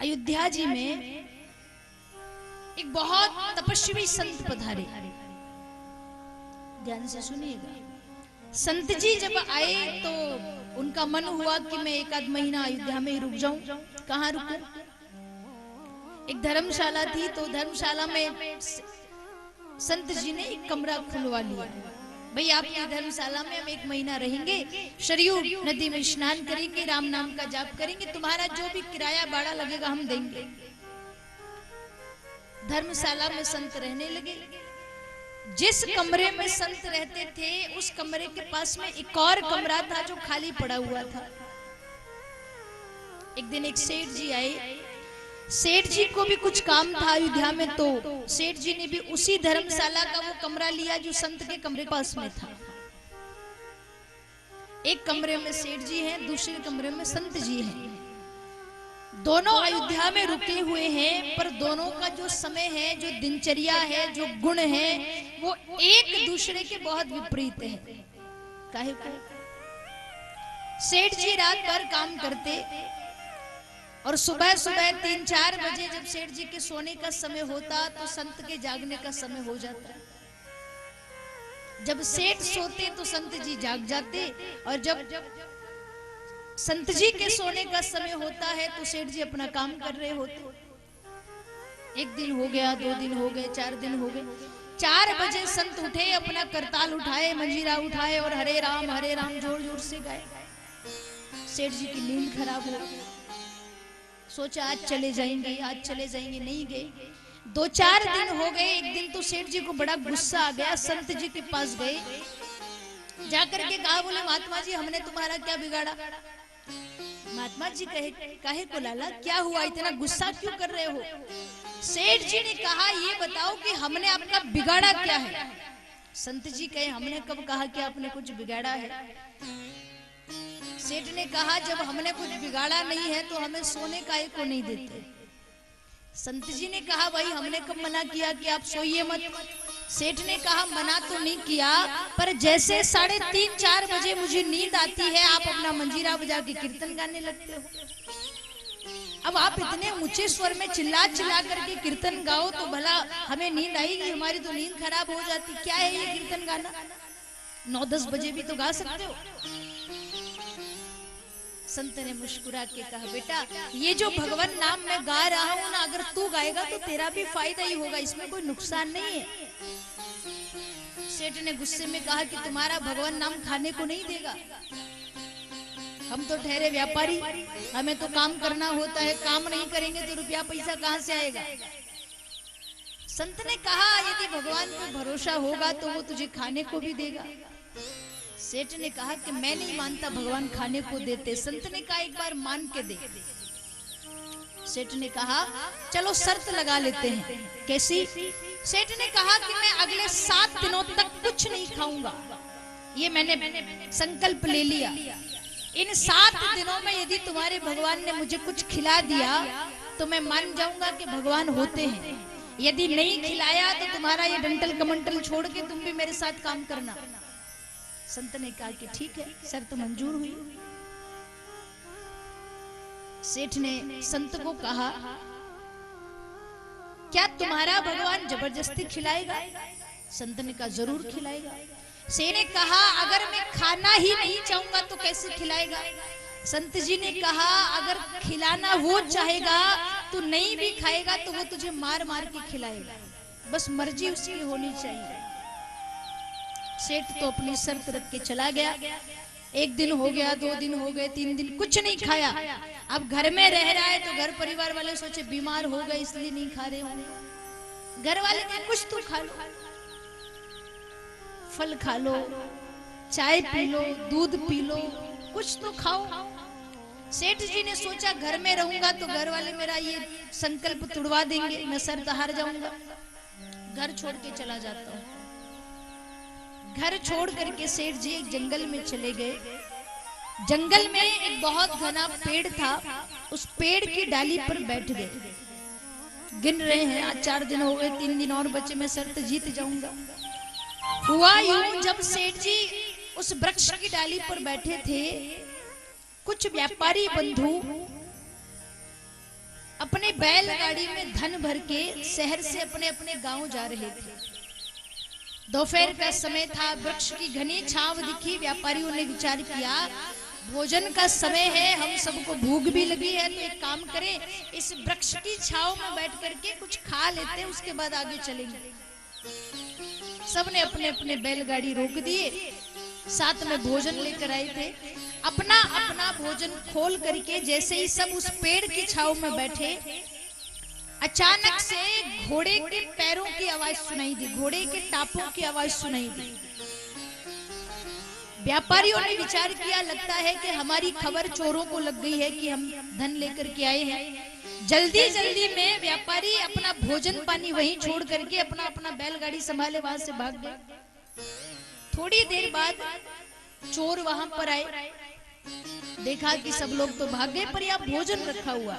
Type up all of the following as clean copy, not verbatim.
अयोध्या जी में एक बहुत तपस्वी संत पधारे। ध्यान से सुनिएगा। संत जी जब आए तो उनका मन हुआ कि मैं एक आध महीना अयोध्या में ही रुक जाऊं। कहाँ रुकूं? एक धर्मशाला थी, तो धर्मशाला में संत जी ने एक कमरा खुलवा लिया। भाई आपकी धर्मशाला में हम एक महीना रहेंगे, सरयू नदी में स्नान करेंगे, राम नाम का जाप करेंगे, तुम्हारा जो भी किराया भाड़ा लगेगा हम देंगे। धर्मशाला में संत रहने लगे। जिस कमरे में संत रहते थे उस कमरे के पास में एक और कमरा था जो खाली पड़ा हुआ था। एक दिन एक सेठ जी आए। सेठ जी को भी कुछ काम था अयोध्या में, तो सेठ जी ने भी उसी धर्मशाला का वो कमरा लिया जो संत के कमरे पास में था। एक कमरे में सेठ जी हैं, दूसरे कमरे में संत जी हैं। दोनों अयोध्या में रुके हुए हैं, पर दोनों का जो समय है, जो दिनचर्या है, जो गुण है, वो एक दूसरे के बहुत विपरीत है। काहे को? सेठ जी रात भर काम करते और सुबह सुबह 3-4 बजे जब सेठ जी के सोने का समय होता तो संत के जागने का समय हो जाता। जब सेठ सोते तो संत जी जाग जाते, और जब संत जी के सोने का समय होता है तो सेठ जी अपना काम कर रहे होते। एक दिन हो गया, 2 दिन हो गए, 4 दिन हो गए। 4 बजे संत उठे, अपना करताल उठाए, मंजीरा उठाए और हरे राम जोर जोर से गाए। सेठ जी की नींद खराब हो गई। सोचा आज चले जाएंगे, आज चले जाएंगे, नहीं गए। 2-4 दिन हो गए। एक दिन तो सेठ जी को बड़ा गुस्सा आ गया। संत जी के पास गए, जाकर के कहा, बोले महात्मा जी हमने तुम्हारा क्या बिगाड़ा? महात्मा जी कहे को लाला क्या हुआ, इतना गुस्सा क्यों कर रहे हो? सेठ जी ने कहा ये बताओ कि हमने आपका बिगाड़ा क्या है? संत जी कहे हमने कब कहा कि आपने कुछ बिगाड़ा है? सेठ ने कहा जब हमने कुछ बिगाड़ा नहीं है तो हमें सोने काहे को नहीं देते? संत जी ने कहा भाई हमने कब मना किया कि आप सोइए मत? सेठ ने कहा मना तो नहीं किया, पर जैसे 3:30-4 बजे मुझे नींद आती है आप अपना मंजीरा बजा के कीर्तन गाने लगते हो। अब आप इतने ऊंचे स्वर में चिल्ला चिल्ला करके कीर्तन गाओ तो भला हमें नींद आएगी? हमारी तो नींद खराब हो जाती। क्या है ये कीर्तन गाना? 9-10 बजे भी तो गा सकते हो। संत ने मुस्कुरा के कहा बेटा ये जो भगवान नाम मैं गा रहा हूं ना, अगर तू गाएगा तो तेरा भी फायदा ही होगा, इसमें कोई नुकसान नहीं है। सेठ ने गुस्से में कहा कि तुम्हारा भगवान नाम खाने को नहीं देगा। हम तो ठहरे व्यापारी, हमें तो काम करना होता है, काम नहीं करेंगे तो रुपया पैसा कहां से आएगा? संत ने कहा यदि भगवान को भरोसा होगा तो वो तुझे खाने को भी देगा। सेठ ने कहा कि मैं नहीं मानता भगवान खाने को देते। संत ने कहा एक बार मान के दे। सेठ ने कहा चलो शर्त लगा लेते हैं। कैसी? सेठ ने कहा कि मैं अगले 7 दिनों तक कुछ नहीं खाऊंगा, ये मैंने संकल्प ले लिया। इन 7 दिनों में यदि तुम्हारे भगवान ने मुझे कुछ खिला दिया तो मैं मान जाऊंगा कि भगवान होते हैं। यदि नहीं खिलाया तो तुम्हारा ये डंटल कमंटल छोड़ के तुम भी मेरे साथ काम करना। संत ने कहा कि ठीक है, शर्त मंजूर हुई। सेठ ने संत को कहा क्या तुम्हारा भगवान जबरदस्ती खिलाएगा? संत ने कहा जरूर खिलाएगा। सेठ ने कहा अगर मैं खाना ही नहीं चाहूंगा तो कैसे खिलाएगा? संत जी ने कहा अगर खिलाना वो चाहेगा तो नहीं भी खाएगा तो वो तुझे मार मार के खिलाएगा, बस मर्जी उसकी होनी चाहिए। सेठ तो अपनी शर्त रख के चला गया। 1 दिन हो गया, 2 दिन हो गए, 3 दिन, कुछ नहीं खाया। अब घर में रह रहा है तो घर परिवार वाले सोचे बीमार हो गए इसलिए नहीं खा रहे होंगे। घर वाले कहे कुछ तो खा लो, फल खा लो, चाय पी लो, दूध पी लो, कुछ तो खाओ। सेठ जी ने सोचा घर में रहूंगा तो घर वाले मेरा ये संकल्प तुड़वा देंगे, मैं शर्त हार जाऊंगा, घर छोड़ के चला जाता हूं। घर छोड़ करके सेठ जी एक जंगल में चले गए। जंगल में एक बहुत घना पेड़ था, उस पेड़ की डाली पर बैठ गए। गिन रहे हैं आज 4 दिन हो गए, 3 दिन और बचे, मैं शर्त जीत जाऊंगा। हुआ यूं जब सेठ जी उस वृक्ष की डाली पर बैठे थे, कुछ व्यापारी बंधु अपने बैलगाड़ी में धन भर के शहर से अपने अपने गांव जा रहे थे। दोपहर का समय था, वृक्ष की घनी छांव दिखी। व्यापारियों ने विचार किया भोजन का समय है, हम सबको भूख भी लगी है, तो एक काम करें, इस वृक्ष की छांव में बैठ करके कुछ खा लेते हैं, उसके बाद आगे चलेंगे। सबने अपने अपने बैलगाड़ी रोक दिए, साथ में भोजन लेकर आए थे। अपना अपना भोजन खोल करके जैसे ही सब उस पेड़ की छांव में बैठे, अचानक से घोड़े के पैरों की आवाज सुनाई दी, घोड़े के टापों की आवाज सुनाई दी। व्यापारियों ने विचार किया, लगता है कि हमारी खबर चोरों को लग गई है कि हम धन लेकर के आए हैं। जल्दी जल्दी में व्यापारी अपना भोजन पानी वहीं छोड़ करके अपना अपना बैलगाड़ी संभाले वहां से भाग गए। थोड़ी देर बाद चोर वहां पर आए, देखा कि सब लोग तो भाग गए, पर यहाँ भोजन रखा हुआ।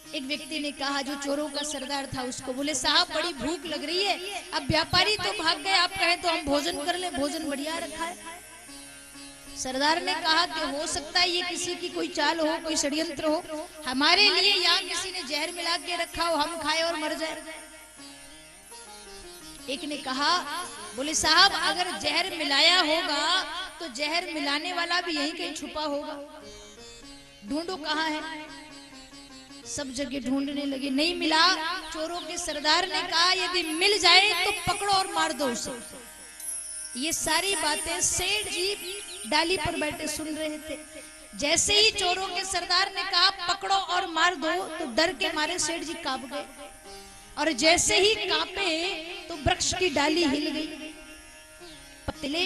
एक व्यक्ति ने कहा, जो चोरों का सरदार था, उसको, बोले साहब बड़ी भूख लग रही है, अब व्यापारी तो भाग गए, आप कहें तो हम भोजन कर ले, भोजन बढ़िया रखा है। सरदार ने कहा कि हो सकता है ये किसी की कोई चाल हो, कोई षड्यंत्र हो, हमारे लिए यहाँ किसी ने जहर मिला के रखा हो, हम खाए और मर जाए। एक ने कहा, बोले साहब अगर जहर मिलाया होगा तो जहर मिलाने वाला भी यहीं कहीं छुपा होगा, ढूंढो कहाँ है। सब जगह ढूंढने लगे, नहीं मिला। चोरों के सरदार ने कहा, यदि मिल जाए तो पकड़ो और मार दो उसे। ये सारी बातें सेठ जी डाली पर बैठे सुन रहे थे। जैसे ही चोरों के सरदार ने कहा पकड़ो और मार दो, तो डर के मारे सेठ जी कांप गए, और जैसे ही कांपे तो वृक्ष की डाली हिल गई। पतले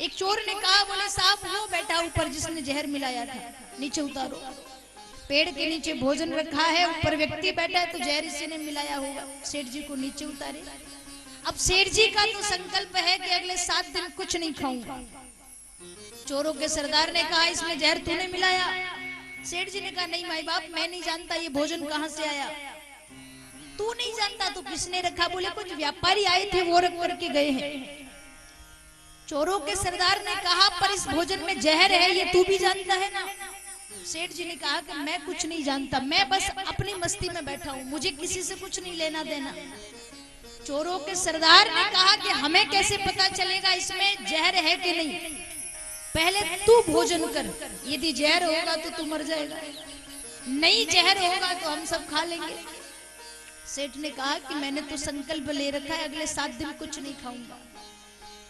एक चोर ने कहा, बोले साहब वो बैठा ऊपर जिसने जहर मिलाया था, नीचे उतारो। पेड़ के नीचे भोजन रखा है, ऊपर व्यक्ति बैठा है, तो जहर इसी ने मिलाया होगा। सेठ जी को नीचे उतारे। अब सेठ जी का तो संकल्प है कि अगले 7 दिन कुछ नहीं खाऊंगा। चोरों के सरदार ने कहा, इसमें जहर तूने मिलाया? सेठ जी ने कहा, नहीं माई बाप, मैं नहीं जानता ये भोजन कहां से आया। तू नहीं जानता तो किसने रखा? बोले कुछ व्यापारी आए थे, वो रख करके गए हैं। चोरों के सरदार ने कहा, पर इस भोजन में जहर है, ये तू भी जानता है ना? सेठ जी ने कहा कि मैं कुछ नहीं जानता, मैं बस अपनी मस्ती में बैठा हूं, मुझे किसी से कुछ नहीं लेना देना। चोरों के सरदार ने कहा कि हमें कैसे पता चलेगा इसमें जहर है कि नहीं, पहले तू भोजन कर, यदि जहर होगा तो तू मर जाएगा, नहीं जहर होगा तो हम सब खा लेंगे। सेठ ने कहा कि मैंने तो संकल्प ले रखा है, अगले 7 दिन कुछ नहीं खाऊंगा।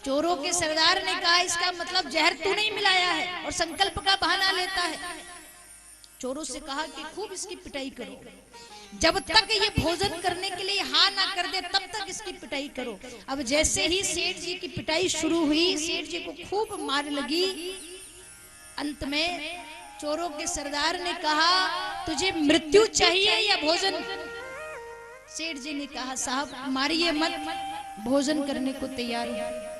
चोरों के सरदार ने कहा, इसका मतलब जहर तू नहीं मिलाया है और संकल्प का बहाना लेता है। चोरों से कहा कि खूब इसकी पिटाई करो, जब तक ये भोजन करने के लिए हाँ ना कर दे तब तक इसकी पिटाई करो। अब जैसे ही सेठ जी की पिटाई शुरू हुई, सेठ जी को खूब मार लगी। अंत में चोरों के सरदार ने कहा, तुझे मृत्यु चाहिए या भोजन? सेठ जी ने कहा, साहब मारिए मत, भोजन करने को तैयार हूं।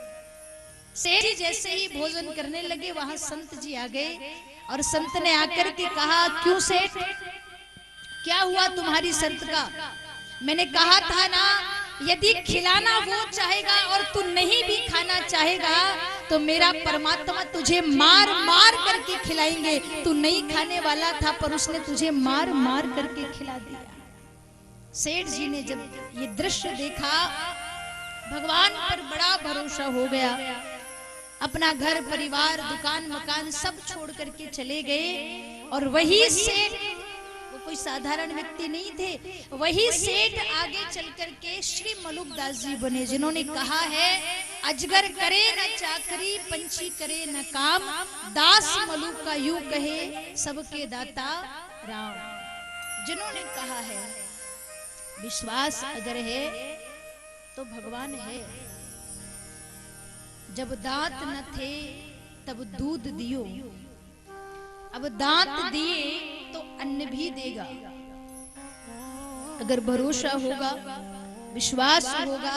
सेठ जी जैसे ही भोजन करने लगे, वहां संत जी आ गए और संत ने आकर के कहा, क्यों सेठ, क्या हुआ तुम्हारी संत का? मैंने कहा था ना, यदि खिलाना वो चाहेगा और तू नहीं भी खाना चाहेगा तो मेरा परमात्मा तुझे मार मार करके खिलाएंगे। तू नहीं खाने वाला था पर उसने तुझे मार मार करके खिला दिया। सेठ जी ने जब ये दृश्य देखा, भगवान पर बड़ा भरोसा हो गया। अपना घर परिवार दुकान मकान सब छोड़ करके चले गए। और वही सेठ, वो कोई साधारण व्यक्ति नहीं थे, वही सेठ आगे चल करके श्री मलुकदास जी बने, जिन्होंने कहा है, अजगर करे न चाकरी, पंछी करे न काम, दास मलुक का यूं कहे, सबके दाता राम। जिन्होंने कहा है विश्वास अगर है तो भगवान है। जब दांत न थे तब दूध दियो, अब दांत दिए तो अन्न भी देगा। अगर भरोसा होगा, विश्वास होगा,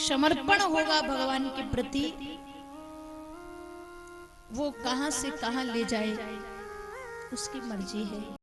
समर्पण होगा भगवान के प्रति, वो कहां से कहां ले जाए उसकी मर्जी है।